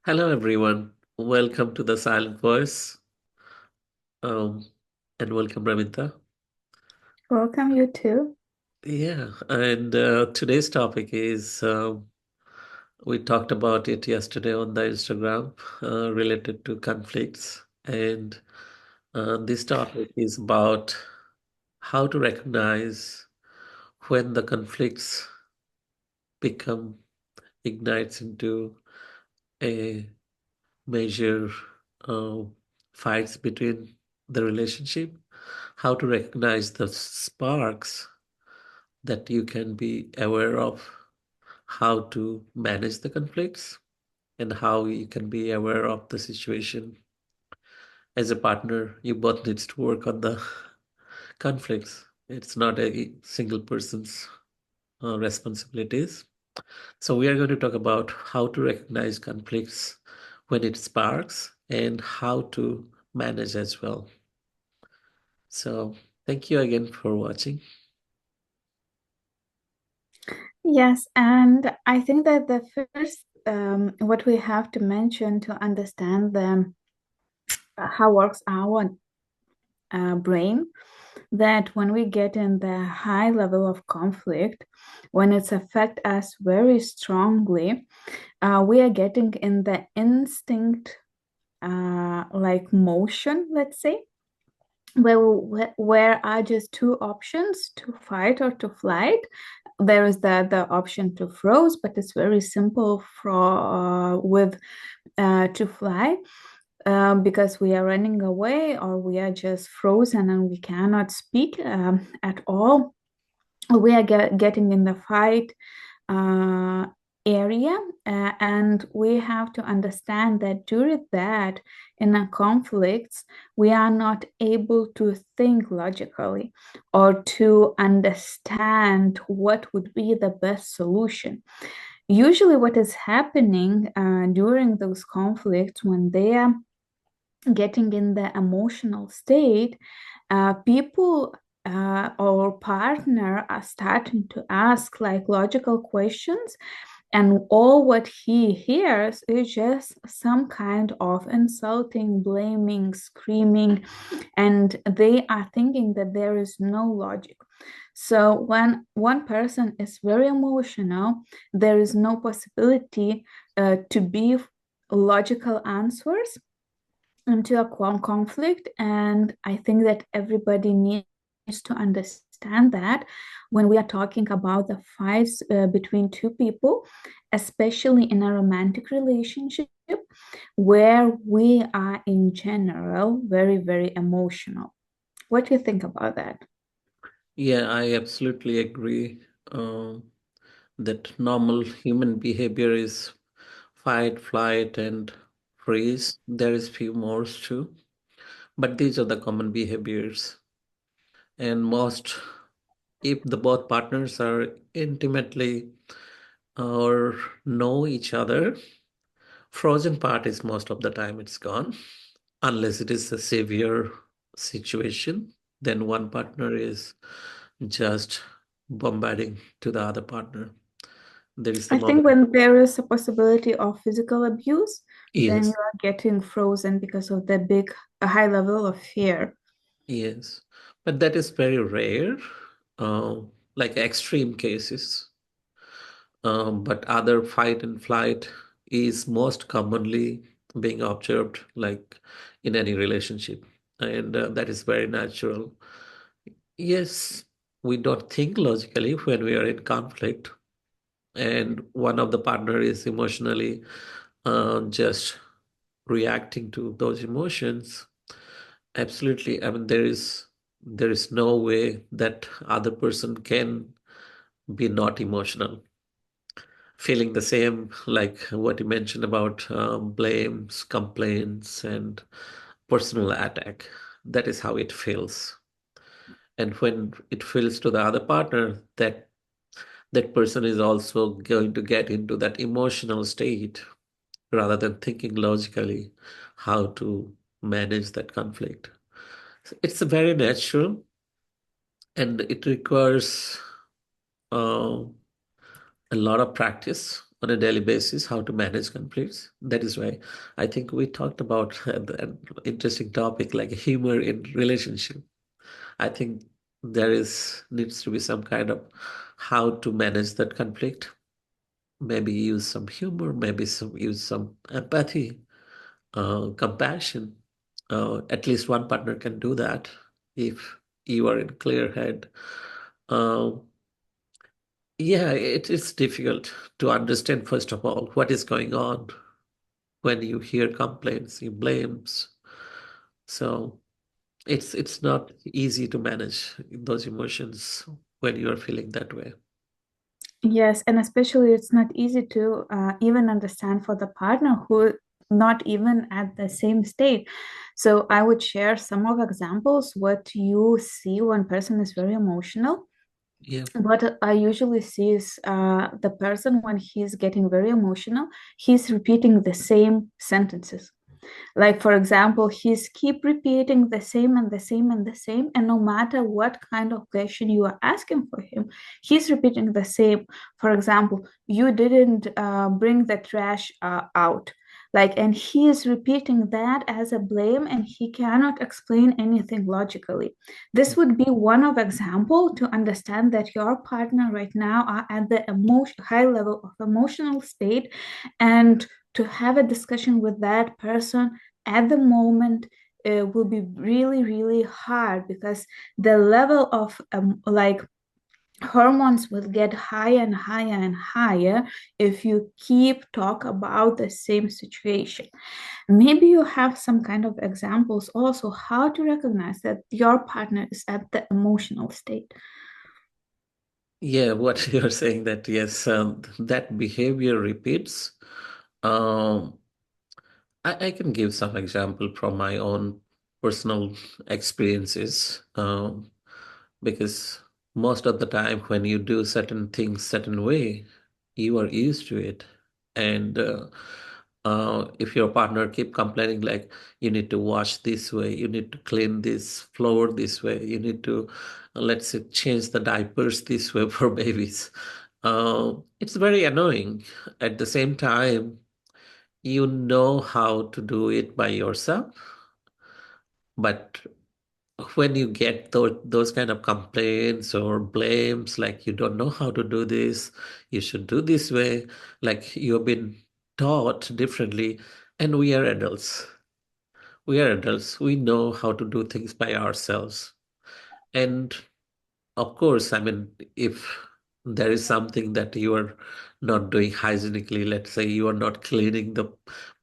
Hello, everyone. Welcome to the Silent Voice, um, and welcome, Raminta. Welcome, you too. Yeah, and today's topic is we talked about it yesterday on the Instagram related to conflicts, and this topic is about how to recognize when the conflicts become ignites into a major uh, fights between the relationship, how to recognize the sparks that you can be aware of, how to manage the conflicts, and how you can be aware of the situation. As a partner, you both needs to work on the conflicts. It's not a single person's responsibilities. So we are going to talk about how to recognize conflicts when it sparks and how to manage as well. So thank you again for watching. Yes, and I think that the first, what we have to mention to understand how works our brain, that when we get in the high level of conflict, when it's affect us very strongly, we are getting in the instinct, like motion, let's say, where are just two options to fight or to flight. There is the option to froze, but it's very simple with to fly, because we are running away or we are just frozen and we cannot speak at all. We are getting in the fight uh, area, and we have to understand that during that, in a conflicts, we are not able to think logically or to understand what would be the best solution. Usually what is happening during those conflicts, when they are getting in the emotional state, people or partner are starting to ask like logical questions, and all what he hears is just some kind of insulting, blaming, screaming, and they are thinking that there is no logic. So when one person is very emotional, there is no possibility to be logical answers into a conflict. And I think that everybody needs to understand that when we are talking about the fights between two people, especially in a romantic relationship, where we are in general very, very emotional. What do you think about that? Yeah, I absolutely agree that normal human behavior is fight, flight, and freeze. There is few more too, but these are the common behaviors. And most, if the both partners are intimately or know each other, frozen part is most of the time it's gone, unless it is a severe situation. Then one partner is just bombarding to the other partner. There is I some think other. when there is a possibility of physical abuse, then you Yes, are getting frozen because of the big, a high level of fear. yes, but that is very rare, uh, like extreme cases. But other fight and flight is most commonly being observed, like in any relationship, and that is very natural. Yes, we don't think logically when we are in conflict, and one of the partner is emotionally just reacting to those emotions. Absolutely. I mean, there is no way that other person can be not emotional, feeling the same like what you mentioned about blames, complaints, and personal attack. That is how it feels. And when it feels to the other partner, that person is also going to get into that emotional state rather than thinking logically how to manage that conflict. So it's a very natural, and it requires uh, a lot of practice. on a daily basis how to manage conflicts. That is why I think we talked about an interesting topic like humor in relationship. I think there is needs to be some kind of how to manage that conflict. Maybe use some humor, maybe use some empathy, compassion. At least one partner can do that if you are in clear head. Uh, yeah, it is difficult to understand, first of all, what is going on when you hear complaints, you blames. So it's not easy to manage those emotions when you are feeling that way. Yes, and especially it's not easy to even understand for the partner who not even at the same state. So I would share some of examples what you see when person is very emotional. Yeah. What I usually see is the person when he's getting very emotional, he's repeating the same sentences. Like, for example, he's keep repeating the same and the same and the same, and no matter what kind of question you are asking for him, he's repeating the same. For example, you didn't bring the trash out. Like, and he is repeating that as a blame, and he cannot explain anything logically. This would be one of example to understand that your partner right now are at the high level of emotional state, and to have a discussion with that person at the moment will be really really hard because the level of like hormones will get higher and higher and higher if you keep talk about the same situation. Maybe you have some kind of examples also how to recognize that your partner is at the emotional state. Yeah, what you're saying that yes, that behavior repeats. Um, I can give some example from my own personal experiences, because most of the time when you do certain things certain way, you are used to it, and if your partner keep complaining like you need to wash this way, you need to clean this floor this way, you need to let's say change the diapers this way for babies, it's very annoying. At the same time, you know how to do it by yourself, but when you get those kind of complaints or blames like you don't know how to do this, you should do this way, like you've been taught differently. And we are adults, we know how to do things by ourselves. And of course, I mean, if there is something that you are not doing hygienically, let's say you are not cleaning the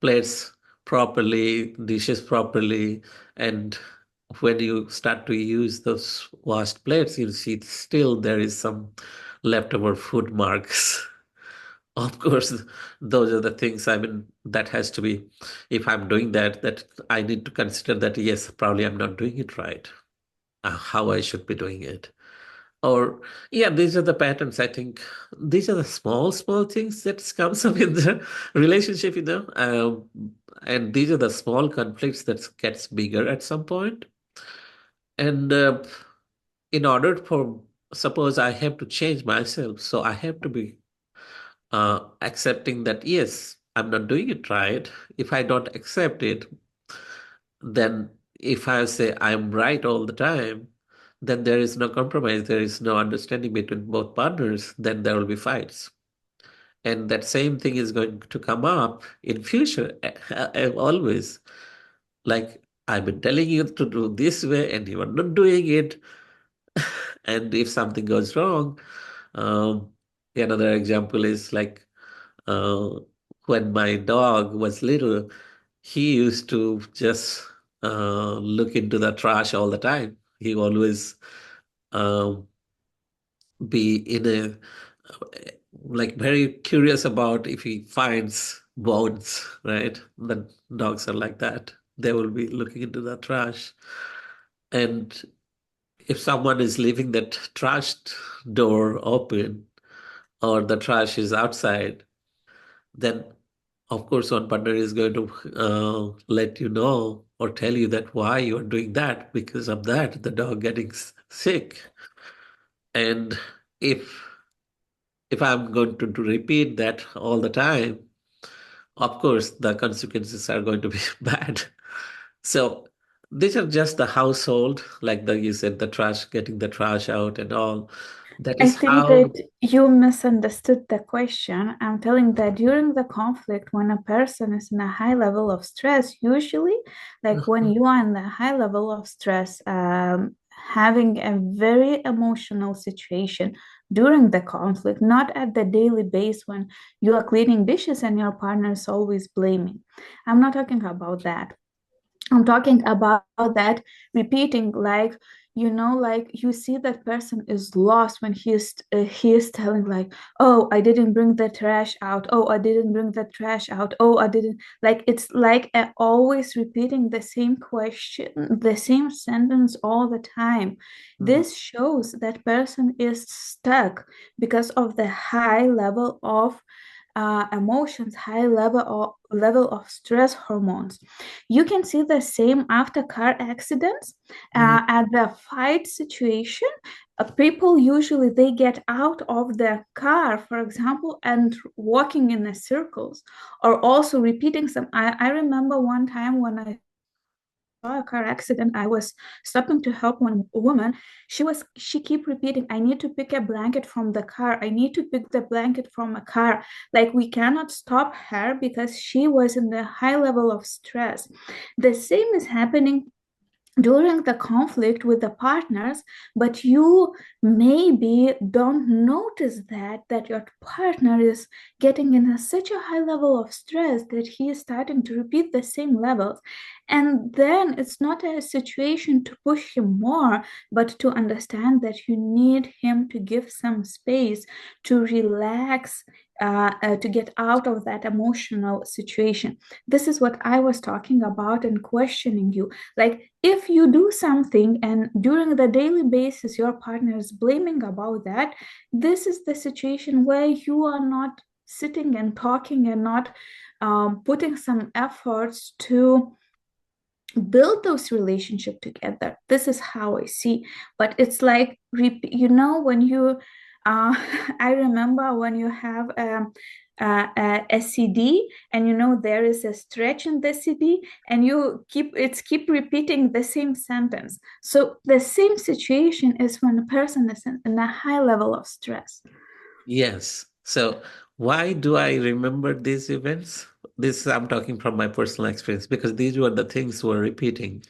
plates properly, dishes properly, and when you start to use those washed plates, you'll see still there is some leftover food marks. Of course, those are the things, I mean, that has to be, if I'm doing that, that I need to consider that, yes, probably I'm not doing it right, how I should be doing it. Or, yeah, these are the patterns. I think these are the small things that comes up in the relationship, and these are the small conflicts that gets bigger at some point. And in order for, suppose I have to change myself, so I have to be accepting that, yes, I'm not doing it right. If I don't accept it, then if I say I'm right all the time, then there is no compromise, there is no understanding between both partners, then there will be fights. And that same thing is going to come up in future, always. Like, I've been telling you to do this way and you are not doing it. And if something goes wrong, um, another example is like uh, when my dog was little, he used to just look into the trash all the time. He always um, be in a like very curious about if he finds bones, right? The dogs are like that. They will be looking into the trash. And if someone is leaving that trash door open or the trash is outside, then of course one partner is going to let you know or tell you that why you are doing that, because of that the dog getting sick. And if if I'm going to repeat that all the time, of course, the consequences are going to be bad. So these are just the household, like you said, the trash, getting the trash out and all. That I is think how. that you misunderstood the question. I'm telling that during the conflict, when a person is in a high level of stress, usually, like when you are in the high level of stress, having a very emotional situation during the conflict, not at the daily base when you are cleaning dishes and your partner is always blaming. I'm not talking about that. I'm talking about that repeating, like, like you see that person is lost when he is telling like, oh, I didn't bring the trash out. Oh, I didn't bring the trash out. Oh, I didn't, like, it's like always repeating the same question, the same sentence all the time. Mhm. This shows that person is stuck because of the high level of emotions, high level of stress hormones. You can see the same after car accidents. Mhm. At the fight situation, people usually they get out of the car, for example, and walking in the circles, or also repeating some. I remember one time when I saw a car accident, I was stopping to help one woman. She keep repeating, I need to pick a blanket from the car. I need to pick the blanket from a car. Like we cannot stop her because she was in the high level of stress. The same is happening during the conflict with the partners, but you maybe don't notice that your partner is getting in such a high level of stress that he is starting to repeat the same levels. And then it's not a situation to push him more, but to understand that you need him to give some space to relax, to get out of that emotional situation. This is what I was talking about and questioning you. Like, if you do something and during the daily basis your partner is blaming about that, this is the situation where you are not sitting and talking and not putting some efforts to build those relationship together. This is how I see. But it's like, when you I remember when you have a CD, and there is a stretch in the CD, and you keep repeating the same sentence. So the same situation is when a person is in a high level of stress. Yes. So why do I remember these events? This I'm talking from my personal experience because these were the things were repeating.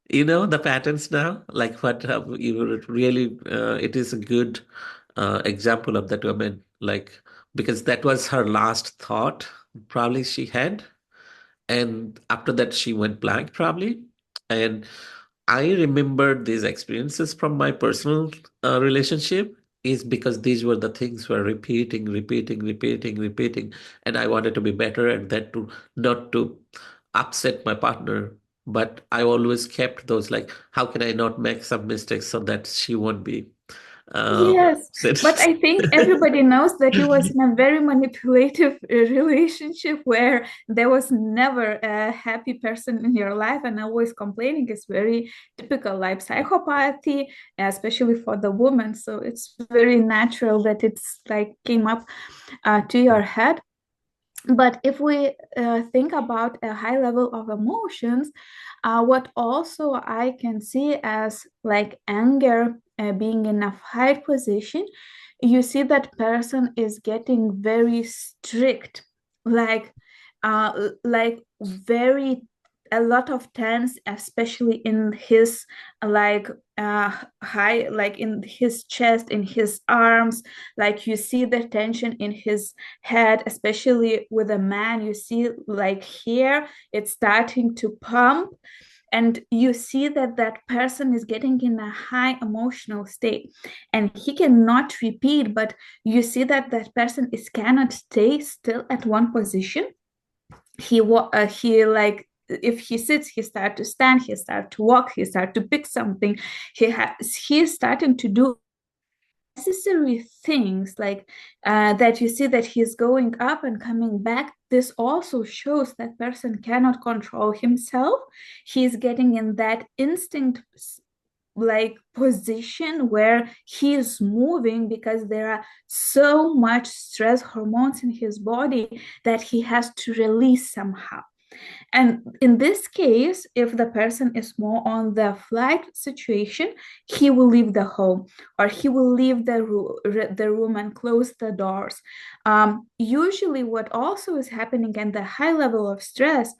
You know the patterns now, like what you were really. It is a good example of that woman, like because that was her last thought. Probably she had, and after that she went blank probably. And I remember these experiences from my personal relationship is because these were the things were repeating, and I wanted to be better and that to not to upset my partner. But I always kept those like, how can I not make some mistakes so that she won't be Yes, upset? but I think everybody knows that you was in a very manipulative relationship where there was never a happy person in your life, and always complaining is very typical, like psychopathy, especially for the woman. So it's very natural that it's like came up to your head. But if we think about a high level of emotions, what also I can see as like anger being in a fight position, you see that person is getting very strict, like very a lot of tense, especially in his like high, like in his chest, in his arms. Like you see the tension in his head, especially with a man. You see like here it's starting to pump, and you see that that person is getting in a high emotional state, and he cannot repeat, but you see that that person is cannot stay still at one position. He like, if he sits, he start to stand, he start to walk, he start to pick something. He is starting to do necessary things, like that you see that he's going up and coming back. This also shows that person cannot control himself. He's getting in that instinct like position where he is moving because there are so much stress hormones in his body that he has to release somehow. And in this case, if the person is more on the flight situation, he will leave the home, or he will leave the room and close the doors. Usually, what also is happening in the high level of stress,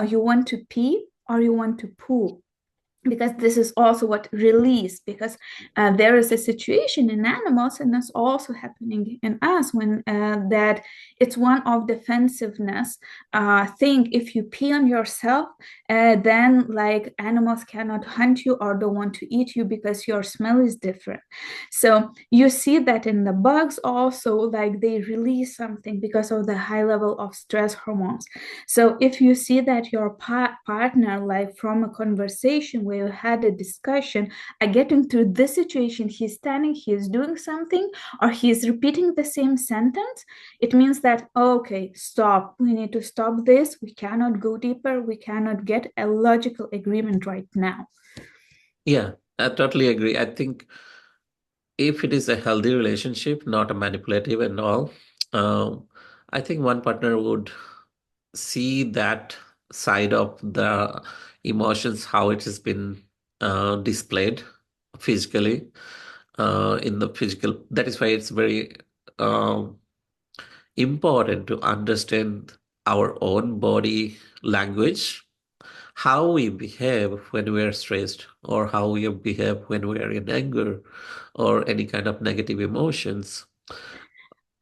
you want to pee or you want to poo, because this is also what release, because there is a situation in animals, and that's also happening in us, when that it's one of defensive thing. If you pee on yourself, then like animals cannot hunt you or don't want to eat you because your smell is different. So you see that in the bugs also, like they release something because of the high level of stress hormones. So if you see that your partner, like from a conversation where you had a discussion, are getting through this situation, he's standing, he's doing something, or he's repeating the same sentence, it means that, okay, stop. We need to stop this. We cannot go deeper. We cannot get a logical agreement right now. Yeah, I totally agree. I think if it is a healthy relationship, not a manipulative and all, um, I think one partner would see that side of the emotions, how it has been displayed physically, in the physical. That is why it's very um, important to understand our own body language, how we behave when we are stressed, or how we behave when we are in anger or any kind of negative emotions.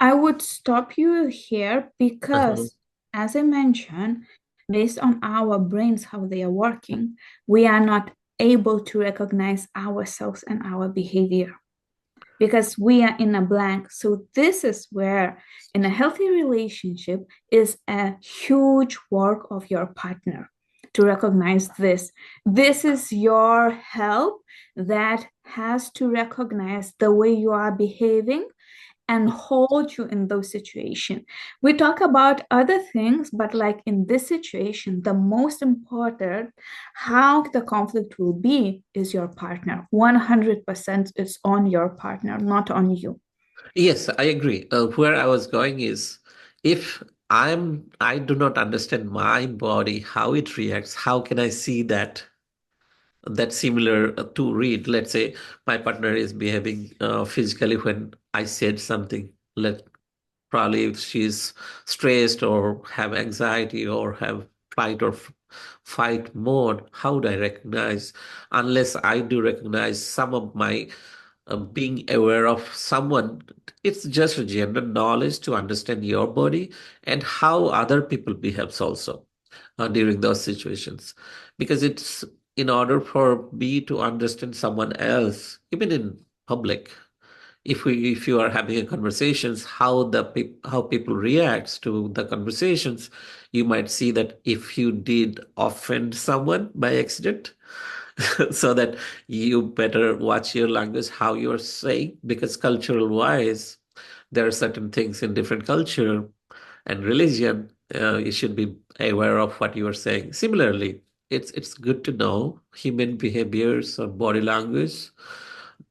I would stop you here Uh-huh. because, as I mentioned, based on our brains, how they are working, we are not able to recognize ourselves and our behavior because we are in a blank. So this is where, in a healthy relationship, is a huge work of your partner to recognize this. This is your help that has to recognize the way you are behaving and hold you in those situations. We talk about other things, but like in this situation, the most important, how the conflict will be, is your partner. 100% it's on your partner, not on you. Yes, I agree. Where I was going is, if I do not understand my body, how it reacts, how can I see that similar to read? Let's say my partner is behaving physically when I said something. Probably if she's stressed or have anxiety or have flight or fight mode, how do I recognize? Unless I do recognize some of my being aware of someone, it's just a general knowledge to understand your body and how other people behaves also during those situations. Because it's in order for me to understand someone else, even in public, if you are having a conversations, how people reacts to the conversations, you might see that if you did offend someone by accident, so that you better watch your language, how you're saying, because cultural wise, there are certain things in different culture and religion, you should be aware of what you are saying. Similarly, it's good to know human behaviors or body language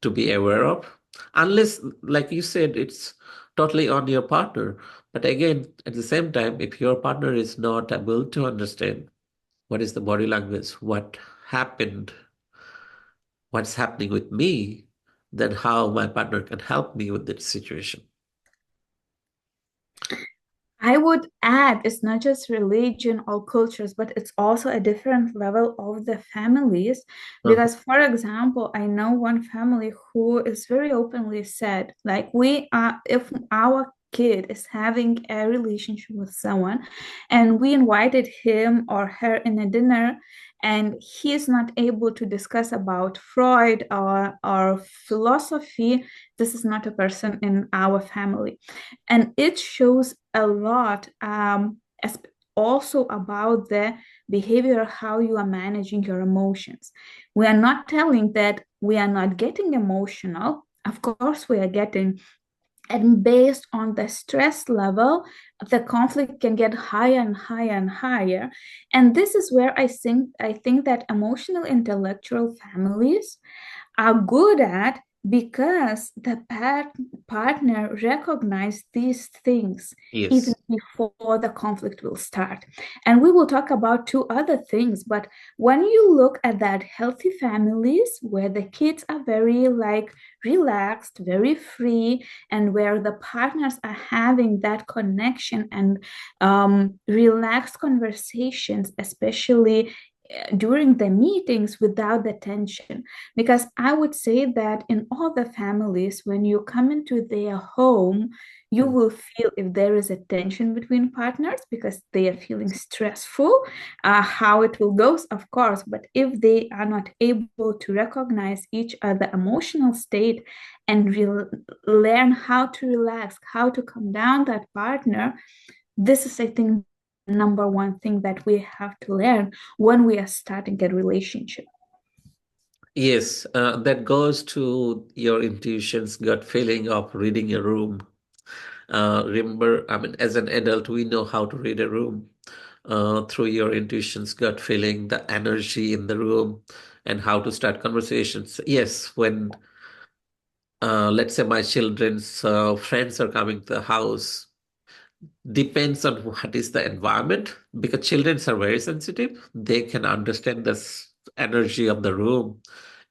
to be aware of, unless, like you said, it's totally on your partner. But again, at the same time, if your partner is not able to understand what is the body language, what happened, what's happening with me, then how my partner can help me with that situation. I would add it's not just religion or cultures, but it's also a different level of the families. Uh-huh. Because, for example, I know one family who is very openly said, like, we are, if our kid is having a relationship with someone and we invited him or her in a dinner, and he is not able to discuss about Freud or philosophy, this is not a person in our family. And it shows a lot, also about the behavior, how you are managing your emotions. We are not telling that we are not getting emotional. Of course we are getting, And based on the stress level, the conflict can get higher and higher and higher. And this is where I think that emotional intellectual families are good at, because the partner recognize these things even Yes. before the conflict will start. And we will talk about two other things, but when you look at that healthy families where the kids are very like relaxed, very free, and where the partners are having that connection and relaxed conversations, especially during the meetings without the tension. Because I would say that in all the families, when you come into their home, you Mm. will feel if there is a tension between partners because they are feeling stressful, how it will go, of course. But if they are not able to recognize each other emotional state and learn how to relax, how to calm down that partner, this is, I think, number one thing that we have to learn when we are starting a relationship. Yes, that goes to your intuition's gut feeling of reading a room. Remember, I mean, as an adult, we know how to read a room through your intuition's gut feeling, the energy in the room, and how to start conversations. Yes, when let's say my children's friends are coming to the house, depends on what is the environment, because children are very sensitive. They can understand this energy of the room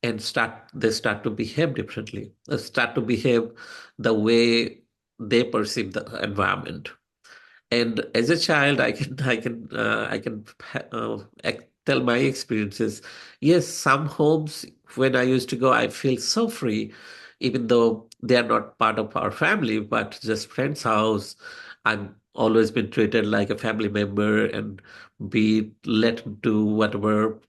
and start to behave differently. They start to behave the way they perceive the environment. And as a child, I can tell my experiences. Yes, some homes when I used to go, I feel so free, even though they are not part of our family, but just friend's house. I've always been treated like a family member and be let do whatever,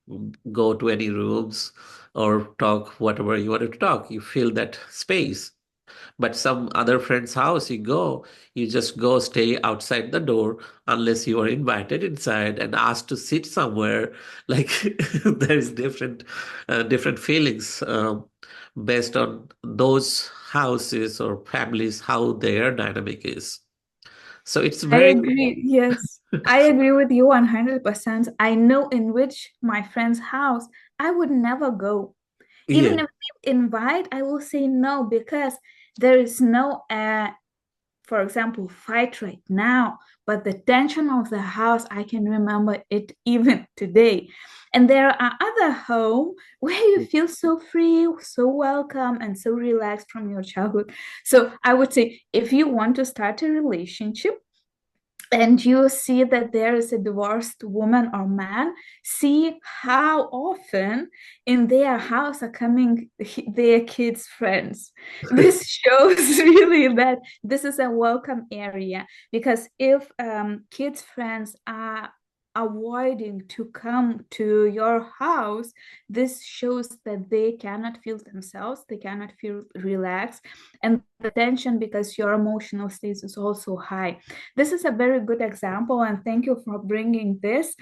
go to any rooms or talk whatever you wanted to talk. You feel that space. But some other friend's house you go, you just go stay outside the door unless you are invited inside and asked to sit somewhere. Like there is different feelings based on those houses or families, how their dynamic is. So it's I very agree. Yes, I agree with you 100%. I know in which my friend's house I would never go. yeah. Even if they invite, I will say no because there is no for example, fight right now, but the tension of the house, I can remember it even today. And there are other home where you feel so free, so welcome, and so relaxed from your childhood. So I would say if you want to start a relationship, and you see that there is a divorced woman or man, see how often in their house are coming their kids' friends. This shows really that this is a welcome area, because if kids' friends are avoiding to come to your house, this shows that they cannot feel themselves, they cannot feel relaxed, and the tension because your emotional state is also high. This is a very good example, and thank you for bringing this.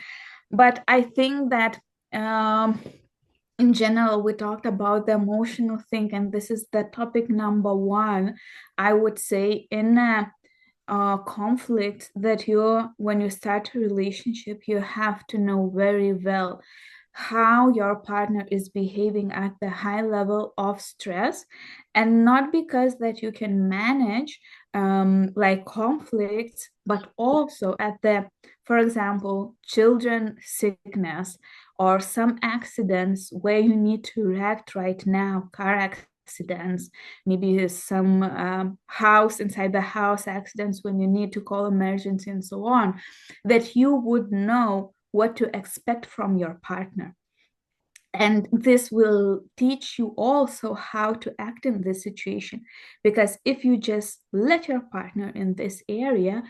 But I think that in general, we talked about the emotional thing, and this is the topic number one. I would say in a conflict that when you start a relationship, you have to know very well how your partner is behaving at the high level of stress, and not because that you can manage like conflicts, but also at the, for example, children sickness or some accidents where you need to react right now, car accidents, maybe some house inside the house accidents when you need to call emergency and so on, that you would know what to expect from your partner. And this will teach you also how to act in this situation. Because if you just let your partner in this area,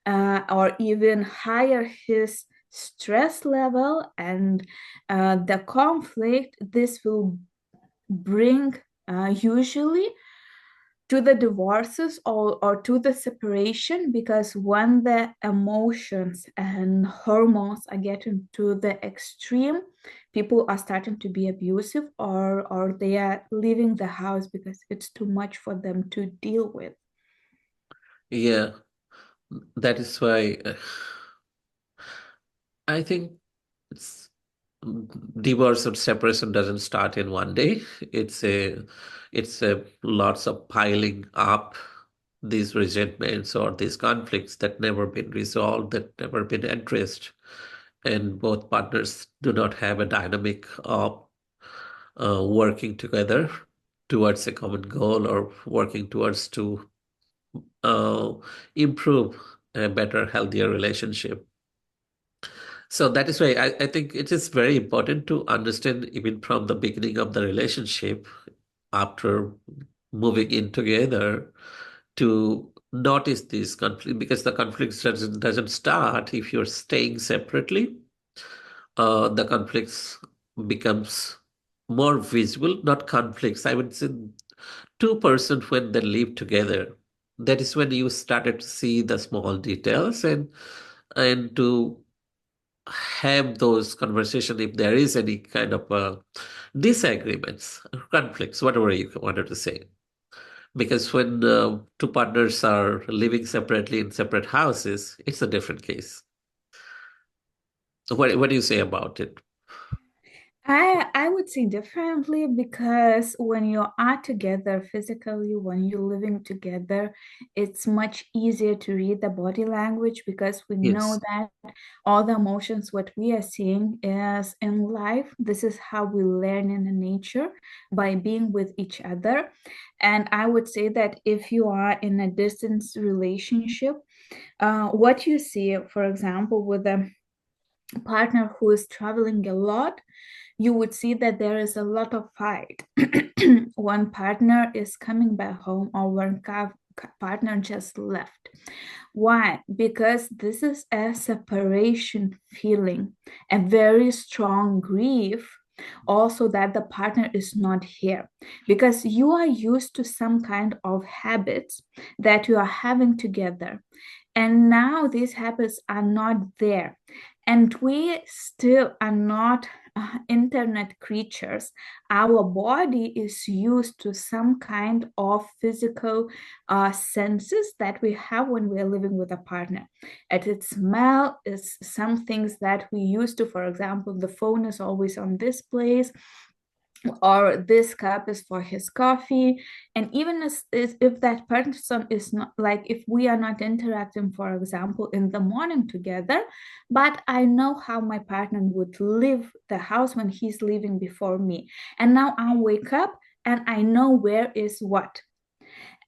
or even higher his stress level and the conflict, this will bring usually to the divorces or to the separation, because when the emotions and hormones are getting to the extreme, people are starting to be abusive, or they are leaving the house because it's too much for them to deal with. Yeah, that is why I think it's divorce or separation doesn't start in one day. It's a it's a lots of piling up these resentments or these conflicts that never been resolved, that never been addressed, and both partners do not have a dynamic of working together towards a common goal or working towards to uh, improve a better, healthier relationship. So that is why I think it is very important to understand even from the beginning of the relationship after moving in together to notice this conflict because the conflict doesn't start if you're staying separately. The conflicts becomes more visible, not conflicts. I would say two persons when they live together, that is when you started to see the small details and to have those conversations if there is any kind of disagreements, conflicts, whatever you wanted to say. Because when two partners are living separately in separate houses, it's a different case. So what do you say about it? I would say differently because when you are together physically, when you're living together, it's much easier to read the body language because we know Yes. that all the emotions what we are seeing is in life. This is how we learn in the nature by being with each other. And I would say that if you are in a distance relationship, what you see, for example, with a partner who is traveling a lot, you would see that there is a lot of fight. One partner is coming back home or partner just left. Why? Because this is a separation feeling, a very strong grief. Also, that the partner is not here because you are used to some kind of habits that you are having together. And now these habits are not there. And we still are not internet creatures. Our body is used to some kind of physical senses that we have when we are living with a partner. And its smell is some things that we used to, for example, the phone is always on this place, or this cup is for his coffee. And even if that person is not, like if we are not interacting, for example, in the morning together, but I know how my partner would leave the house when he's leaving before me, and now I wake up and I know where is what.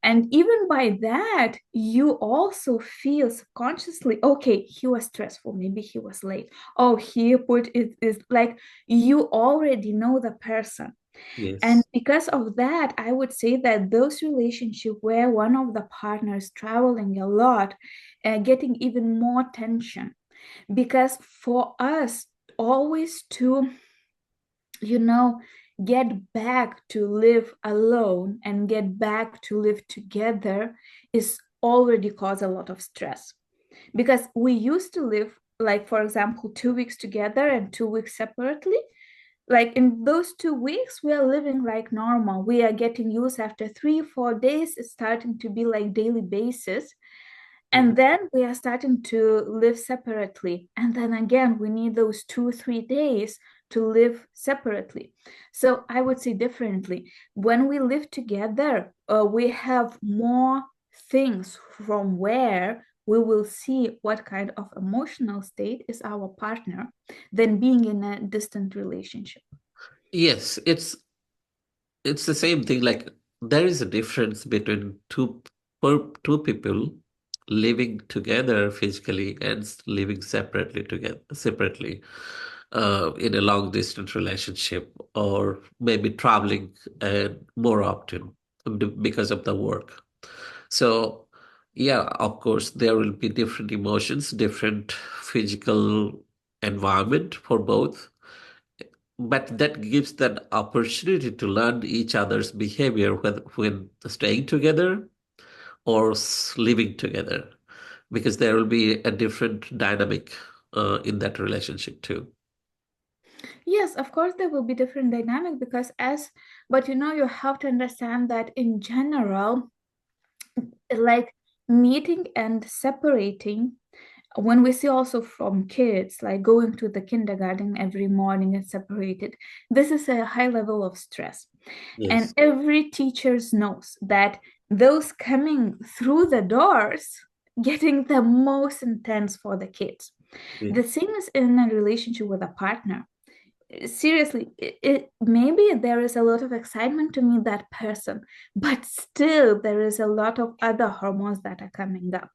And even by that, you also feel subconsciously, okay, he was stressful, maybe he was late. Oh, he put it is like you already know the person. And Yes. because of that, I would say that those relationships where one of the partners traveling a lot, getting even more tension. Because for us, always to, you know, get back to live alone and get back to live together is already cause a lot of stress. Because we used to live, like, for example, 2 weeks together and 2 weeks separately. Like in those 2 weeks, we are living like normal. We are getting used after 3, 4 days, it's starting to be like daily basis. Mhm. And then we are starting to live separately. And then again, we need those 2, 3 days to live separately. So I would say differently. When we live together, we have more things from where we will see what kind of emotional state is our partner than being in a distant relationship. Yes, it's the same thing. Like there is a difference between two people living together physically and living separately in a long distance relationship or maybe traveling more often because of the work. So yeah, of course there will be different emotions, different physical environment for both, but that gives them opportunity to learn each other's behavior when staying together or living together, because there will be a different dynamic in that relationship too. Yes, of course, there will be different dynamic because but you have to understand that in general, like meeting and separating, when we see also from kids like going to the kindergarten every morning and separated, this is a high level of stress. And Yes. every teacher knows that those coming through the doors getting the most intense for the kids. Yeah. The same is in a relationship with a partner. Seriously, maybe there is a lot of excitement to meet that person, but still there is a lot of other hormones that are coming up.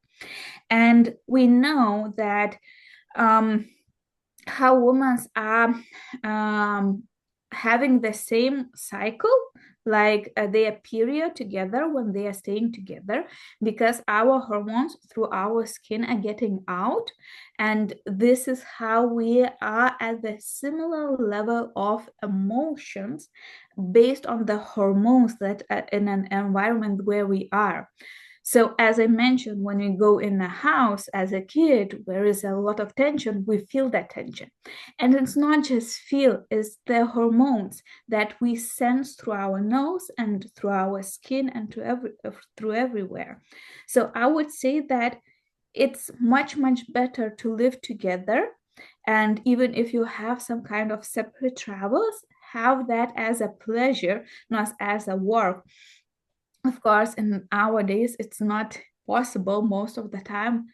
And we know that um, how women are um, having the same cycle, like their period together when they are staying together, because our hormones through our skin are getting out. And this is how we are at the similar level of emotions based on the hormones that are in an environment where we are. So, as I mentioned, when we go in a house as a kid, there is a lot of tension, we feel that tension. And it's not just feel, it's the hormones that we sense through our nose and through our skin and through everywhere. So, I would say that it's much, much better to live together. And even if you have some kind of separate travels, have that as a pleasure, not as a work. Of course, in nowadays it's not possible most of the time,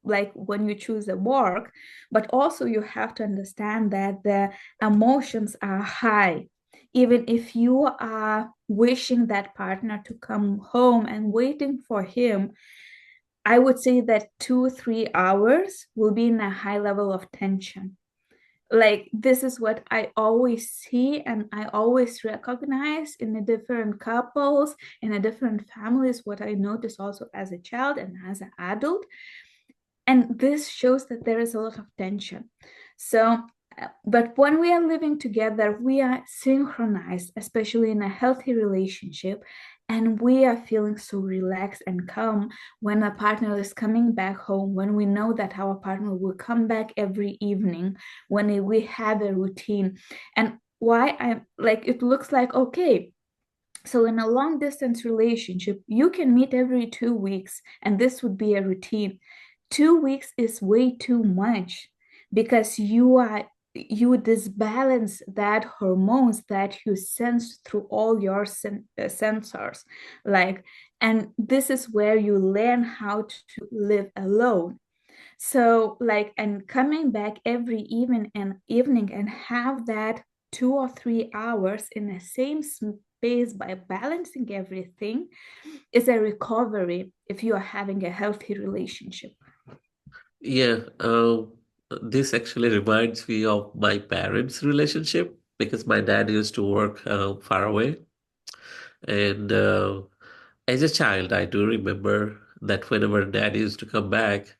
like when you choose a work, but also you have to understand that the emotions are high. Even if you are wishing that partner to come home and waiting for him, I would say that 2 3 hours will be in a high level of tension. Like this is what I always see and I always recognize in the different couples, in the different families, what I notice also as a child and as an adult. And this shows that there is a lot of tension. So, but when we are living together, we are synchronized, especially in a healthy relationship, and we are feeling so relaxed and calm when a partner is coming back home, when we know that our partner will come back every evening, when we have a routine. And why I'm like, it looks like, okay, so in a long distance relationship, you can meet every 2 weeks, and this would be a routine. 2 weeks is way too much because you disbalance that hormones that you sense through all your sensors, like, and this is where you learn how to live alone. So like, and coming back every evening and have that 2 or 3 hours in the same space by balancing everything is a recovery if you are having a healthy relationship. Yeah, this actually reminds me of my parents' relationship because my dad used to work far away. And as a child, I do remember that whenever dad used to come back,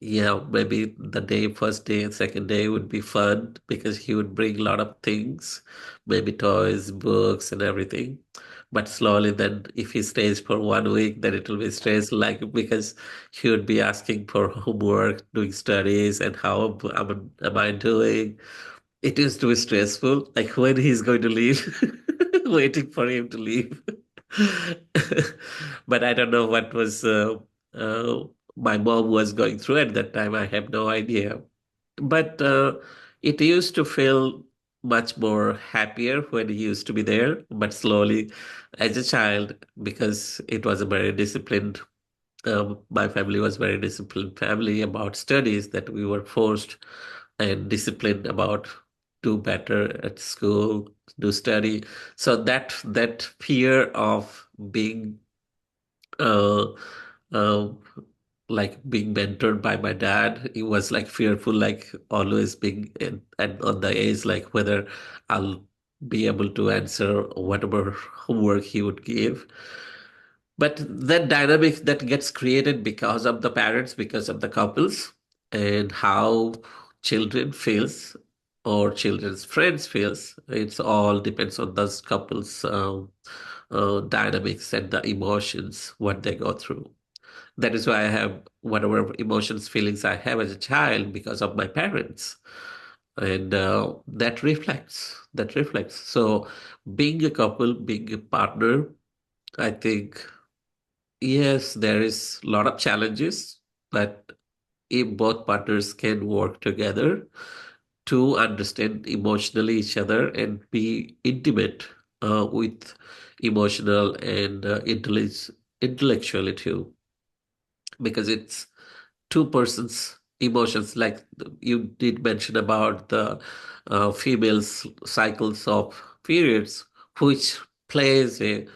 yeah, maybe the day, first day and second day would be fun because he would bring a lot of things, maybe toys, books, and everything. But slowly, then if he stays for 1 week, then it will be stress, like because he would be asking for homework, doing studies, and how am I doing? It used to be stressful, like when he's going to leave, waiting for him to leave. But I don't know what was my mom was going through at that time. I have no idea. But it used to feel much more happier when he used to be there. But slowly, as a child, because it was a very disciplined, my family was very disciplined family about studies, that we were forced and disciplined about do better at school, do study. So that fear of being uh, uh, like being mentored by my dad, it was like fearful, like always being and on the edge, like whether I'll be able to answer whatever homework he would give. But that dynamic that gets created because of the parents, because of the couples, and how children feels or children's friends feels, it's all depends on those couples dynamics and the emotions what they go through. That is why I have whatever emotions, feelings I have as a child because of my parents. And that reflects. So being a couple, being a partner, I think Yes, there is a lot of challenges, but if both partners can work together to understand emotionally each other and be intimate with emotional and intellectually too, because it's two persons' emotions. Like you did mention about the females' cycles of periods, which plays a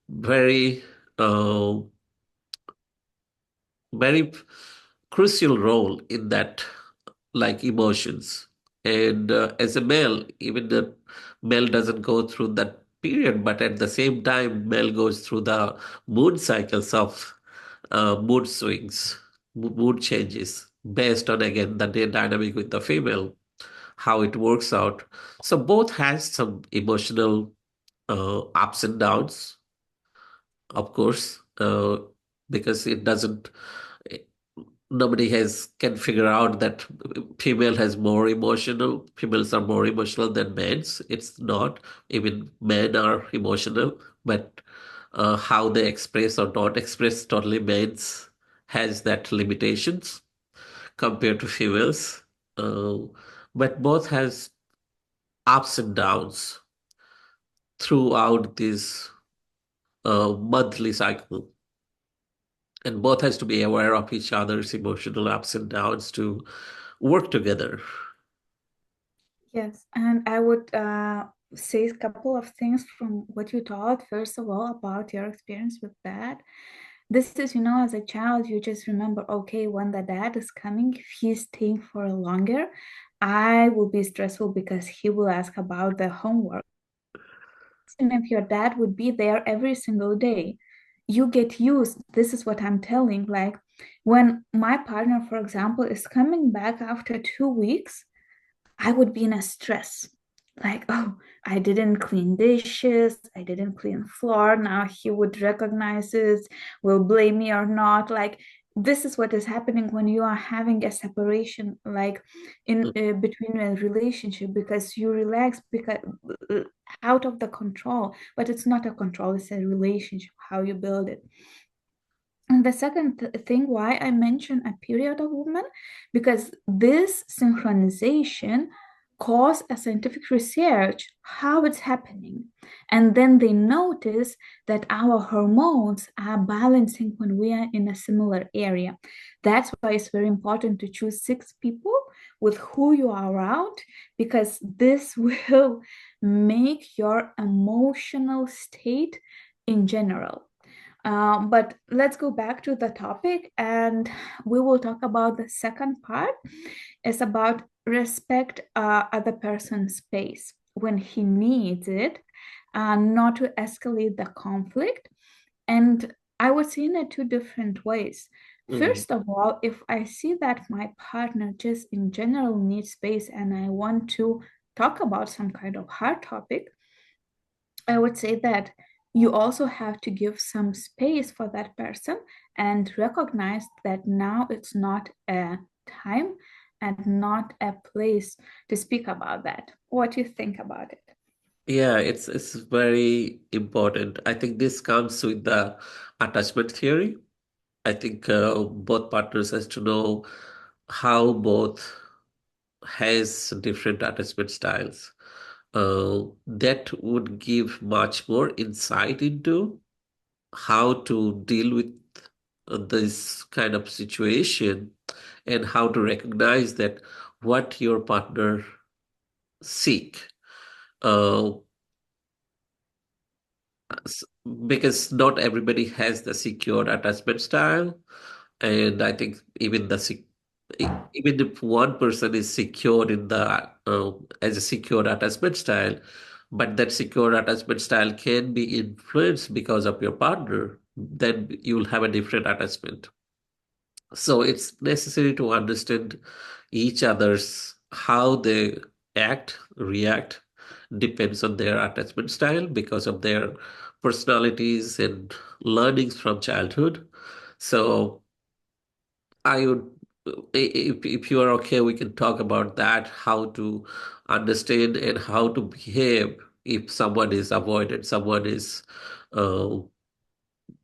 very uh, very crucial role in that, like emotions. And as a male, even the male doesn't go through that period, but at the same time male goes through the mood cycles of mood swings, mood changes based on, again, the day dynamic with the female, how it works out. So both has some emotional ups and downs, of course, because it doesn't, nobody has can figure out that females are more emotional than men's. It's not. Even men are emotional, but how they express or not express, totally men's has that limitations compared to females. uh, but both has ups and downs throughout this monthly cycle, and both has to be aware of each other's emotional ups and downs to work together. Yes, and I would say a couple of things from what you taught. First of all, about your experience with that. This is, as a child, you just remember, okay, when the dad is coming, if he's staying for longer, I will be stressful because he will ask about the homework. And if your dad would be there every single day, you get used. This is what I'm telling. Like when my partner, for example, is coming back after 2 weeks, I would be in a stress. Like, oh, I didn't clean dishes, I didn't clean floor. Now he would recognize it, will blame me or not. Like, this is what is happening when you are having a separation, like in between a relationship, because you relax because uh, out of the control, but it's not a control, it's a relationship, how you build it. And the second thing why I mention a period of woman, because this synchronization caused a scientific research how it's happening. And then they notice that our hormones are balancing when we are in a similar area. That's why it's very important to choose 6 people with who you are around, because this will make your emotional state in general. But let's go back to the topic and we will talk about the second part. It's about respect other person's space when he needs it, not to escalate the conflict. And I would see in it two different ways. Mhm. First of all, if I see that my partner just in general needs space and I want to talk about some kind of hard topic, I would say that you also have to give some space for that person and recognize that now it's not a time and not a place to speak about that. What do you think about it? Yeah, it's very important. I think this comes with the attachment theory. I think both partners has to know how both has different attachment styles. That would give much more insight into how to deal with this kind of situation, and how to recognize that what your partner seek. Uh, s- because not everybody has the secure attachment style, and I think even if one person is secured in the as a secure attachment style, but that secure attachment style can be influenced because of your partner, then you will have a different attachment. So it's necessary to understand each other's how they act, react, depends on their attachment style because of their personalities and learnings from childhood. So I would, if you are okay, we can talk about that, how to understand and how to behave if someone is avoided, someone is uh,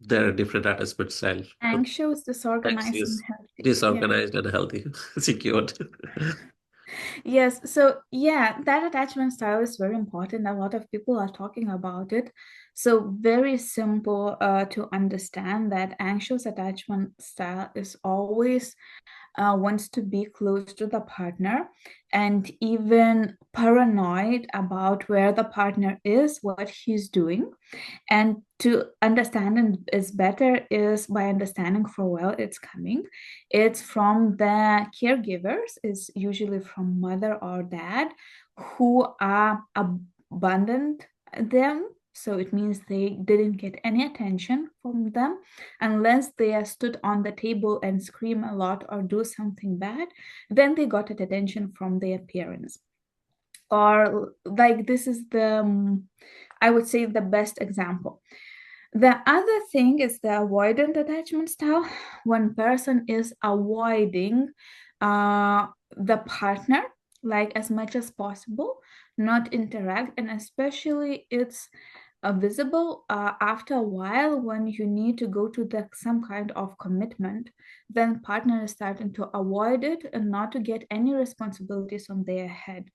There are different attachment style. Anxious, disorganized, and Anxious, healthy. Yeah. disorganized, and healthy, secured. Yes, so yeah, that attachment style is very important. A lot of people are talking about it. So very simple to understand that anxious attachment style is always wants to be close to the partner and even paranoid about where the partner is, what he's doing. And to understand it is better is by understanding for well it's coming. It's from the caregivers, is usually from mother or dad who are abandoned them. So it means they didn't get any attention from them unless they are stood on the table and scream a lot or do something bad. Then they got attention from their parents. Or like this is the I would say the best example. The other thing is the avoidant attachment style. One person is avoiding uh, the partner like as much as possible, not interact, and especially it's visible after a while when you need to go to the some kind of commitment. Then partner is starting to avoid it and not to get any responsibilities on their head.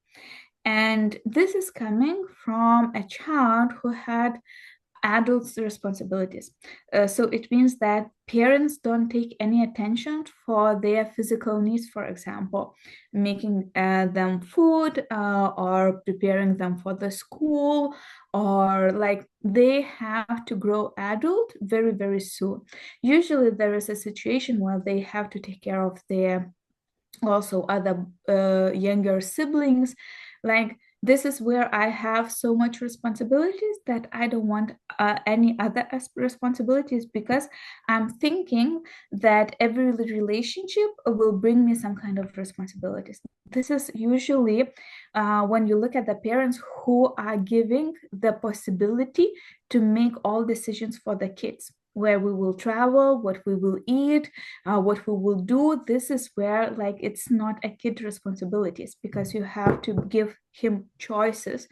And this is coming from a child who had adults' responsibilities. So it means that parents don't take any attention for their physical needs, for example, making them food or preparing them for the school, or like they have to grow adult very, very soon. Usually there is a situation where they have to take care of their also other younger siblings. Like this is where I have so much responsibilities that I don't want any other responsibilities, because I'm thinking that every relationship will bring me some kind of responsibilities. This is usually when you look at the parents who are giving the possibility to make all decisions for the kids, where we will travel, what we will eat, what we will do. This is where like it's not a kid responsibilities, because you have to give him choices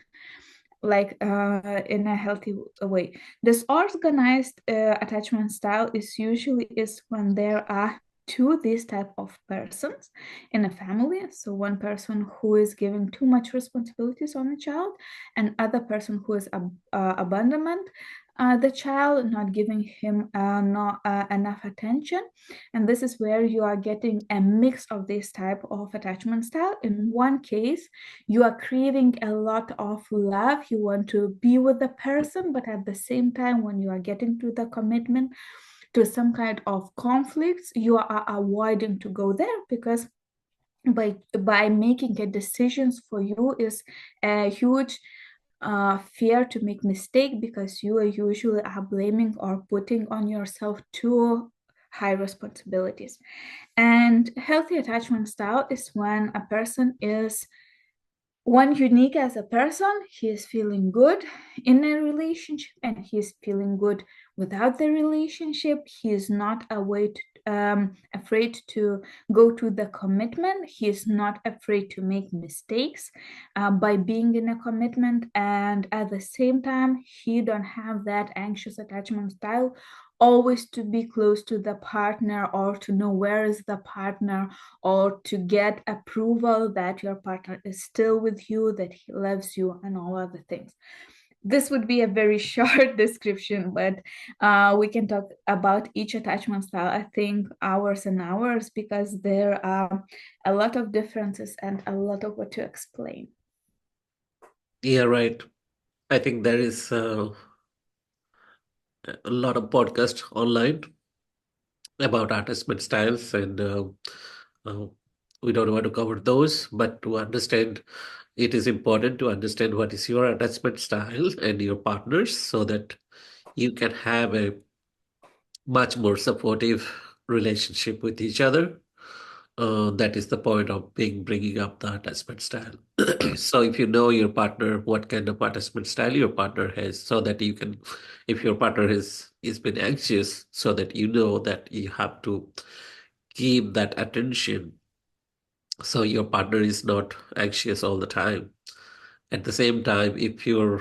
like in a healthy way. Disorganized attachment style is usually is when there are two these type of persons in a family. So one person who is giving too much responsibilities on a child, and other person who is abandonment the child, not giving him not enough attention. And this is where you are getting a mix of this type of attachment style. In one case you are craving a lot of love, you want to be with the person, but at the same time when you are getting to the commitment, to some kind of conflicts, you are avoiding to go there, because by making a decisions for you is a huge fear to make mistake, because you are usually are blaming or putting on yourself too high responsibilities. And healthy attachment style is when a person is one unique as a person, he is feeling good in a relationship and he is feeling good without the relationship. He is not afraid to go to the commitment. He is not afraid to make mistakes by being in a commitment. And at the same time, he don't have that anxious attachment style, always to be close to the partner or to know where is the partner, or to get approval that your partner is still with you, that he loves you, and all other things. This would be a very short description, but we can talk about each attachment style, I think, hours and hours, because there are a lot of differences and a lot of what to explain. Yeah, right. I think there is a lot of podcasts online about attachment styles, and uh, we don't want to cover those, but to understand, it is important to understand what is your attachment style and your partners, so that you can have a much more supportive relationship with each other. That is the point of being bringing up the attachment style. So if you know your partner, what kind of attachment style your partner has, so that you can, if your partner is been anxious, so that you know that you have to keep that attention, so your partner is not anxious all the time. At the same time, if your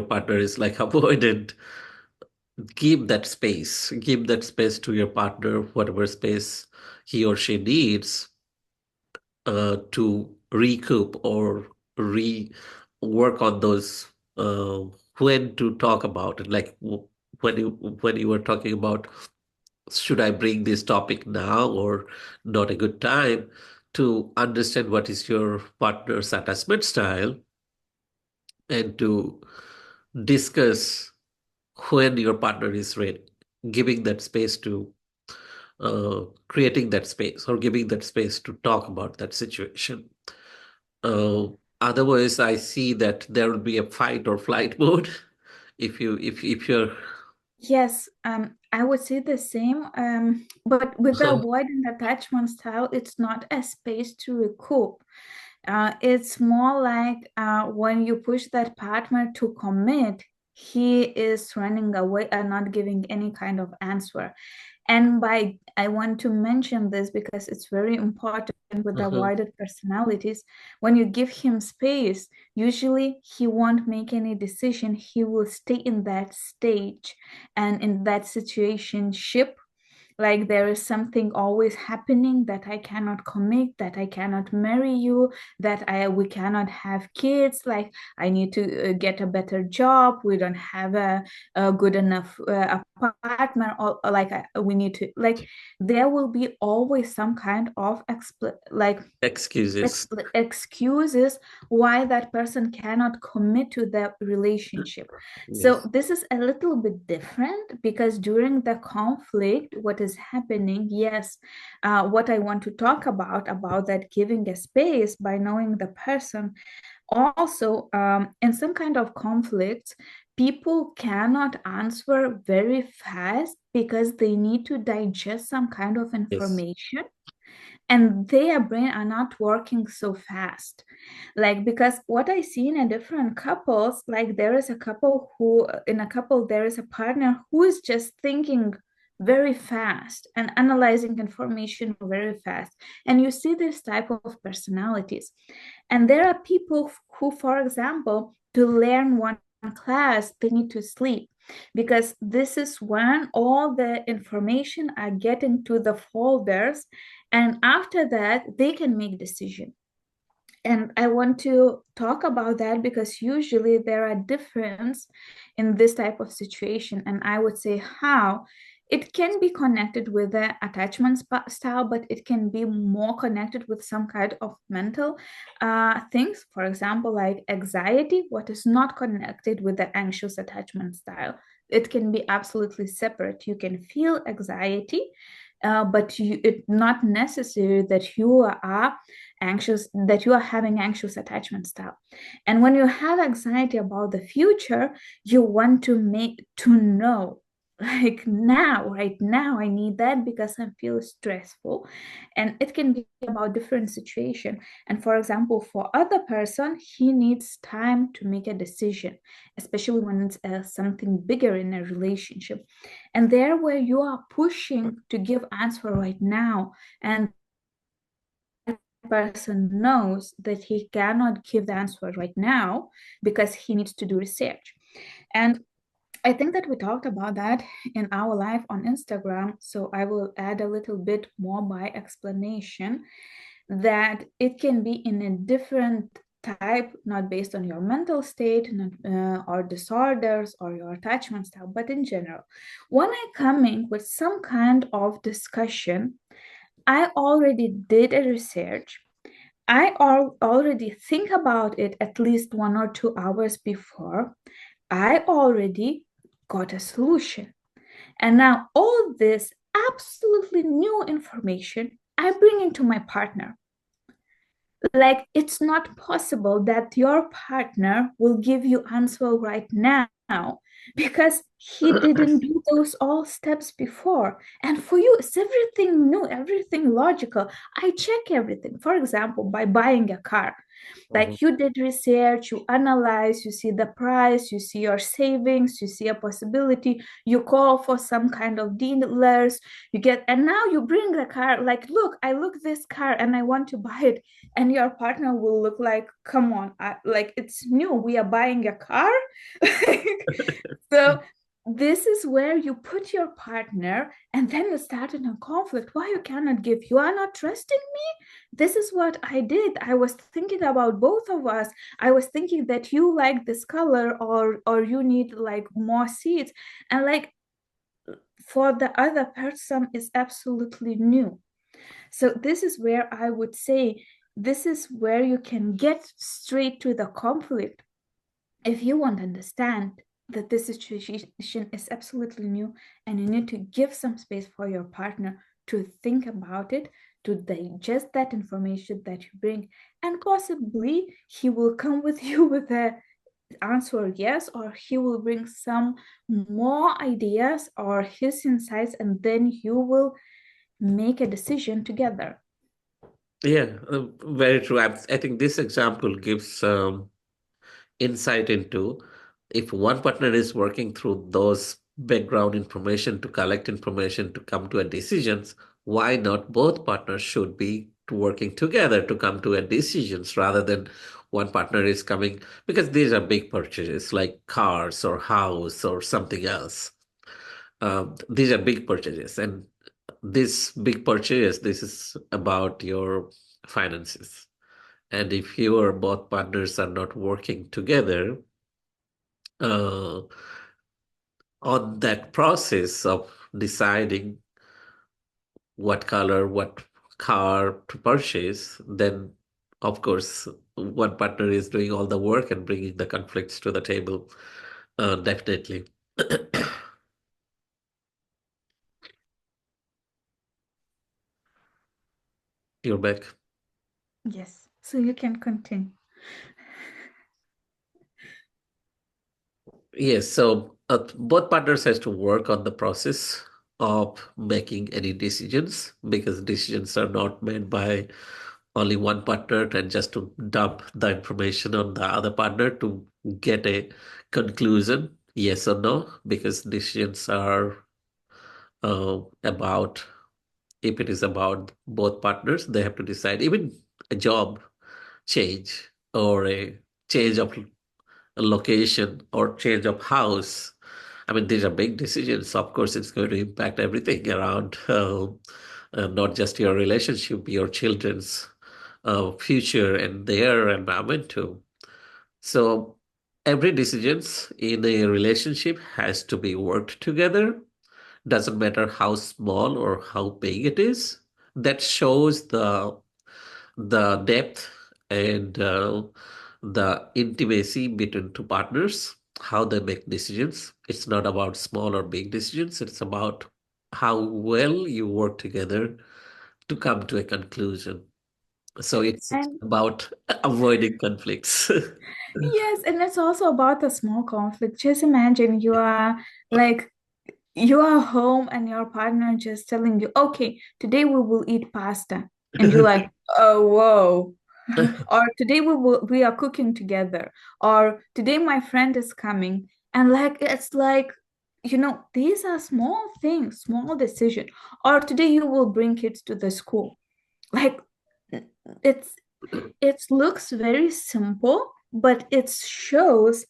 partner is like avoidant, give that space to your partner, whatever space he or she needs, to recoup or re work on those, uh, when to talk about it. Like when you were talking about, should I bring this topic now or not a good time, to understand what is your partner's attachment style, and to discuss when your partner is ready, giving that space to, creating that space or giving that space to talk about that situation. Uh, Otherwise, I see that there will be a fight or flight mode. If you're Yes, I would say the same. But with the avoidant attachment style, it's not a space to recoup. It's more like when you push that partner to commit, he is running away and not giving any kind of answer. And by I want to mention this because it's very important with the uh-huh, avoided personalities. When you give him space, usually he won't make any decision. He will stay in that stage and in that situation ship, like there is something always happening, that I cannot commit, that I cannot marry you, that I we cannot have kids, like I need to get a better job, we don't have a good enough apartment, or like we need to, like there will be always some kind of excuses. excuses why that person cannot commit to the relationship. So Yes. this is a little bit different because during the conflict, what is happening, yes, what I want to talk about that giving a space by knowing the person. Also, in some kind of conflicts, people cannot answer very fast because they need to digest some kind of Yes. information, and their brain are not working so fast, like because what I see in a different couples, like there is a couple who in a couple there is a partner who is just thinking very fast and analyzing information very fast, and you see this type of personalities. And there are people who, for example, to learn one class they need to sleep, because this is when all the information are getting to the folders, and after that they can make decision. And I want to talk about that because usually there are difference in this type of situation, and I would say how it can be connected with the attachment style, but it can be more connected with some kind of mental things, for example like anxiety, what is not connected with the anxious attachment style. It can be absolutely separate. You can feel anxiety, but it's not necessary that you are anxious, that you are having anxious attachment style. And when you have anxiety about the future, you want to make to know, like now, right now I need that because I feel stressful. And it can be about different situation. And for example, for other person, he needs time to make a decision, especially when it's something bigger in a relationship. And there where you are pushing to give answer right now, and person knows that he cannot give the answer right now because he needs to do research. And I think that we talked about that in our live on Instagram. So I will add a little bit more by explanation that it can be in a different type, not based on your mental state, not, or disorders or your attachment style, but in general. When I come in with some kind of discussion, I already did a research. Already think about it at least 1 or 2 hours before. I already got a solution. And now all this absolutely new information I bring into my partner. Like it's not possible that your partner will give you answer right now because he didn't do those all steps before. And for you, it's everything new, everything logical. I check everything. For example, by buying a car, Mhm. like you did research, you analyze, you see the price, you see your savings, you see a possibility, you call for some kind of dealers, you get, and now you bring the car, like, look, I look this car and I want to buy it. And your partner will look like, come on, like it's new, we are buying a car. So this is where you put your partner and then you start in a conflict. Why you cannot give? You are not trusting me. This is what I did. I was thinking about both of us. I was thinking that you like this color, or you need like more seats, and like for the other person is absolutely new. So this is where I would say this is where you can get straight to the conflict. If you want to understand that this situation is absolutely new and you need to give some space for your partner to think about it, to digest that information that you bring, and possibly he will come with you with a answer yes, or he will bring some more ideas or his insights, and then you will make a decision together. Yeah, very true. I think this example gives insight into if one partner is working through those background information to collect information to come to a decisions, why not both partners should be working together to come to a decisions rather than one partner is coming because these are big purchases like cars or house or something else. These are big purchases, and this big purchase, this is about your finances. And if you or both partners are not working together uh, on that process of deciding what color, what car to purchase, then of course one partner is doing all the work and bringing the conflicts to the table. Definitely. You're back. Yes, so you can continue. Yes, so both partners has to work on the process of making any decisions because decisions are not made by only one partner and just to dump the information on the other partner to get a conclusion, yes or no, because decisions are about, if it is about both partners, they have to decide. Even a job change or a change of location or change of house. I mean, these are big decisions. Of course, it's going to impact everything around, not just your relationship, your children's future and their environment too. So every decisions in a relationship has to be worked together. Doesn't matter how small or how big it is. That shows the depth and the intimacy between two partners, how they make decisions. It's not about small or big decisions. It's about how well you work together to come to a conclusion. So it's And about avoiding conflicts. yes, and it's also about a small conflict. Just imagine you are like you are home and your partner just telling you, okay, today we will eat pasta. And you're like, oh, whoa. Or today we are cooking together. Or today my friend is coming. And like it's like, these are small things, small decision. Or today you will bring kids to the school. Like it's it looks very simple, but it shows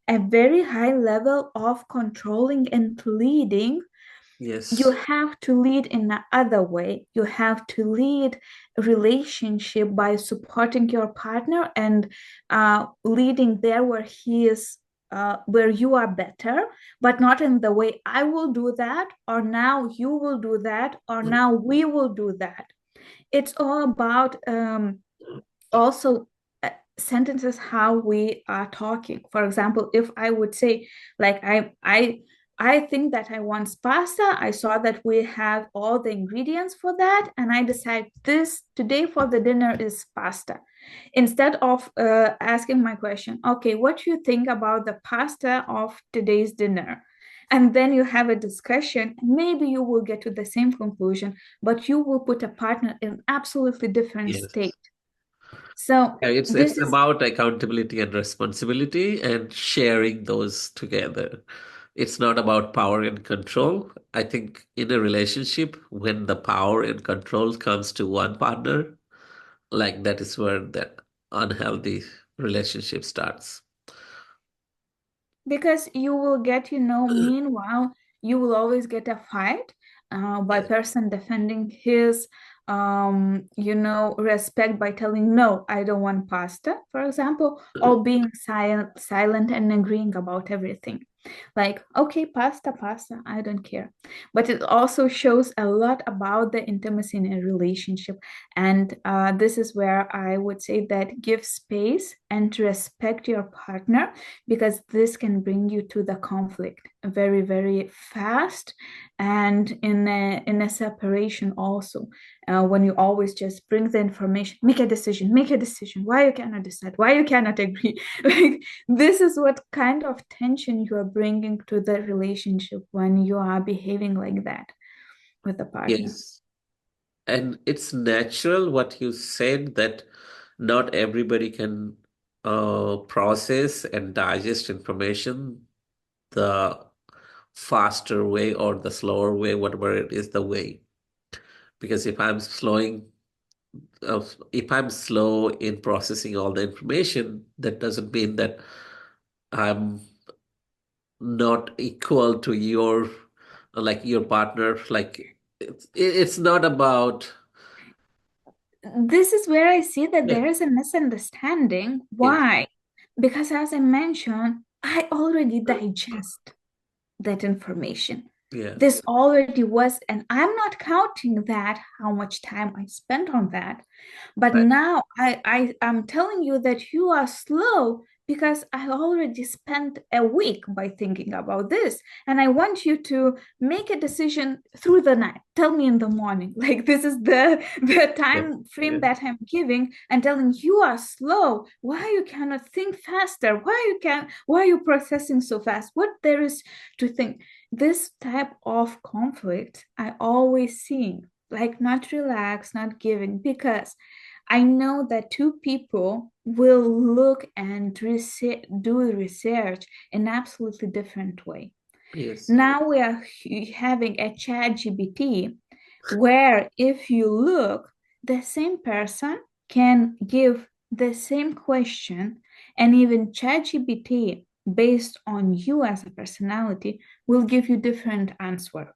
a very high level of controlling and leading. You Yes. have to lead in the other way. You have to lead relationship by supporting your partner and leading there where he is, where you are better, but not in the way I will do that, or now you will do that, or now we will do that. It's all about also sentences how we are talking. For example, if I would say like I think that I want pasta. I saw that we have all the ingredients for that, and I decide this today for the dinner is pasta. Instead of asking my question, okay, what do you think about the pasta of today's dinner? And then you have a discussion. Maybe you will get to the same conclusion, but you will put a partner in absolutely different Yes. state. So Yeah, it's this is, about accountability and responsibility and sharing those together. It's not about power and control. I think in a relationship, when the power and control comes to one partner, like that is where that unhealthy relationship starts. because you will get, meanwhile, you will always get a fight by Yes. person defending his, respect by telling, no, I don't want pasta, for example, or being silent and agreeing about everything. Like, okay, pasta, pasta, I don't care. But it also shows a lot about the intimacy in a relationship. And this is where I would say that give space and respect your partner, because this can bring you to the conflict very, very fast, and in a separation also. When you always just bring the information, make a decision, make a decision, why you cannot decide, why you cannot agree. Like, this is what kind of tension you are bringing to the relationship when you are behaving like that with the partner. Yes. And it's natural what you said that not everybody can process and digest information the faster way or the slower way, whatever it is the way. Because if I'm slow in processing all the information, that doesn't mean that I'm not equal to your partner. Like it's not about This is where I see that yeah, there is a misunderstanding. yes, Why? Because as I mentioned, I already digest that information. This yes, already was, and I'm not counting that, how much time I spent on that. But right, now I am telling you that you are slow because I already spent a week by thinking about this. And I want you to make a decision through the night. Tell me in the morning. Like, this is the yeah, time frame yeah, that I'm giving, and telling you are slow. Why you cannot think faster? Why are you processing so fast? What there is to think? This type of conflict I always see, like, not relaxed, not giving, because I know that two people will look and do research in absolutely different way. yes, Now we are having a chat GPT where if you look, the same person can give the same question, and even chat GPT based on you as a personality will give you different answer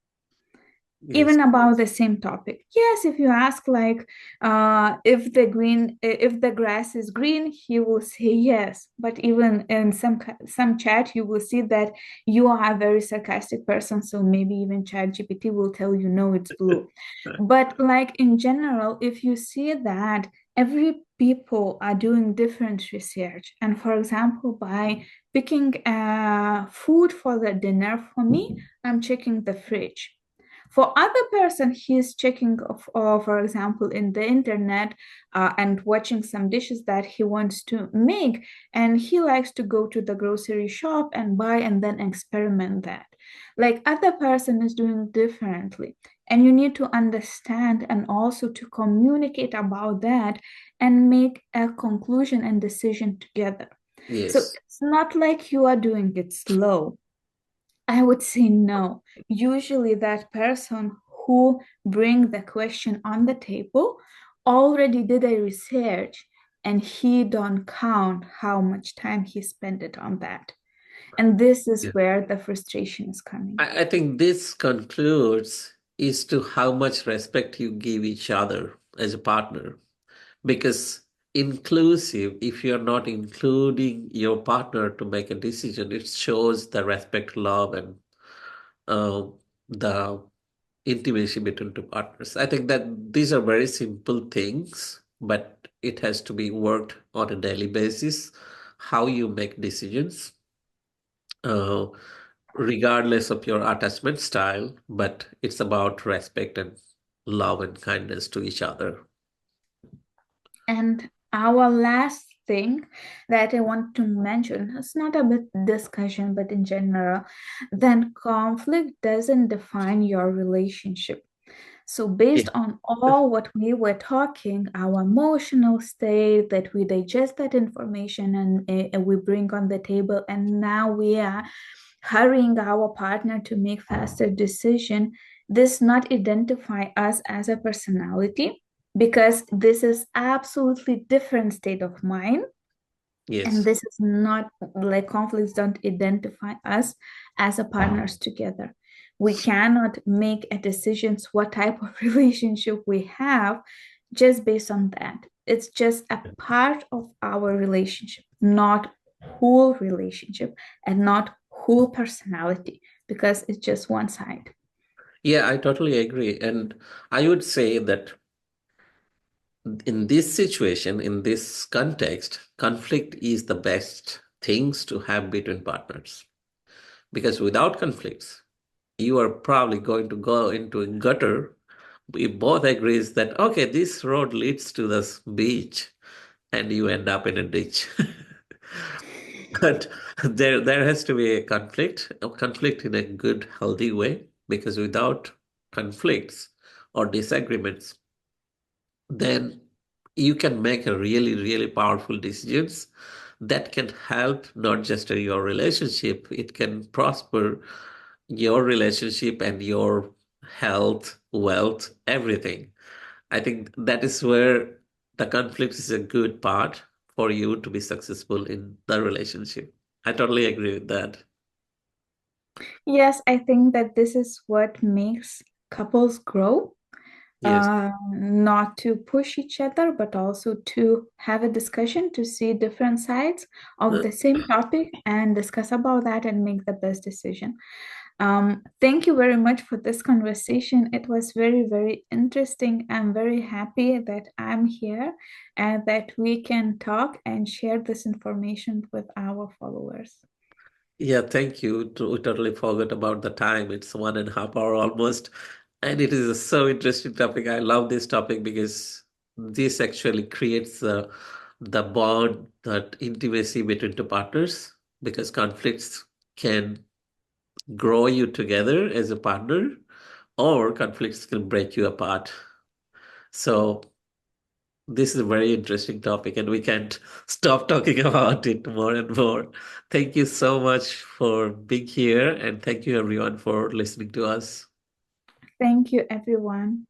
yes, even about the same topic. Yes, if you ask, like, if the grass is green, he will say yes. But even in some chat, you will see that you are a very sarcastic person, so maybe even chat GPT will tell you no, it's blue. But like in general, if you see that every people are doing different research, and for example, by picking food for the dinner, for me, I'm checking the fridge. For other person, he's checking, for example, in the internet, and watching some dishes that he wants to make, and he likes to go to the grocery shop and buy and then experiment that. Like, other person is doing differently, and you need to understand and also to communicate about that and make a conclusion and decision together. So yes, it's not like you are doing it slow. I would say no. Usually that person who bring the question on the table already did a research, and he don't count how much time he spent it on that. And this is yeah. where the frustration is coming. I think this concludes is to how much respect you give each other as a partner. Because inclusive, if you're not including your partner to make a decision, it shows the respect, love, and uh, the intimacy between two partners. I think that these are very simple things, but it has to be worked on a daily basis. How you make decisions, uh, regardless of your attachment style, but it's about respect and love and kindness to each other. And our last thing that I want to mention, it's not a bit discussion, but in general, then conflict doesn't define your relationship. So, Yeah. based on all what we were talking, our emotional state, that we digest that information and we bring on the table, and now we are hurrying our partner to make faster decision, this not identify us as a personality, because this is absolutely different state of mind. And Yes. this is not like conflicts don't identify us as a partners together. We cannot make a decisions what type of relationship we have just based on that. It's just a part of our relationship, not whole relationship and not whole personality, because it's just one side. Yeah, I totally agree. And I would say that in this situation, in this context, conflict is the best things to have between partners. Because without conflicts, you are probably going to go into a gutter. We both agrees that okay, this road leads to this beach, and you end up in a ditch. But there has to be a conflict in a good, healthy way, because without conflicts or disagreements, then you can make a really, really powerful decisions that can help not just your relationship, it can prosper your relationship and your health, wealth, everything. I think that is where the conflict is a good part for you to be successful in the relationship. I totally agree with that. Yes, I think that this is what makes couples grow, Yes. not to push each other, but also to have a discussion to see different sides of Uh, the same topic and discuss about that and make the best decision. Thank you very much for this conversation. It was very, very interesting. I'm very happy that I'm here and that we can talk and share this information with our followers. Yeah, thank you. We totally forgot about the time. It's 1.5 hours almost. And it is a so interesting topic. I love this topic because this actually creates the bond, that intimacy between two partners, because conflicts can grow you together as a partner, or conflicts can break you apart. So this is a very interesting topic, and we can't stop talking about it more and more. Thank you so much for being here, and thank you everyone for listening to us. Thank you, everyone.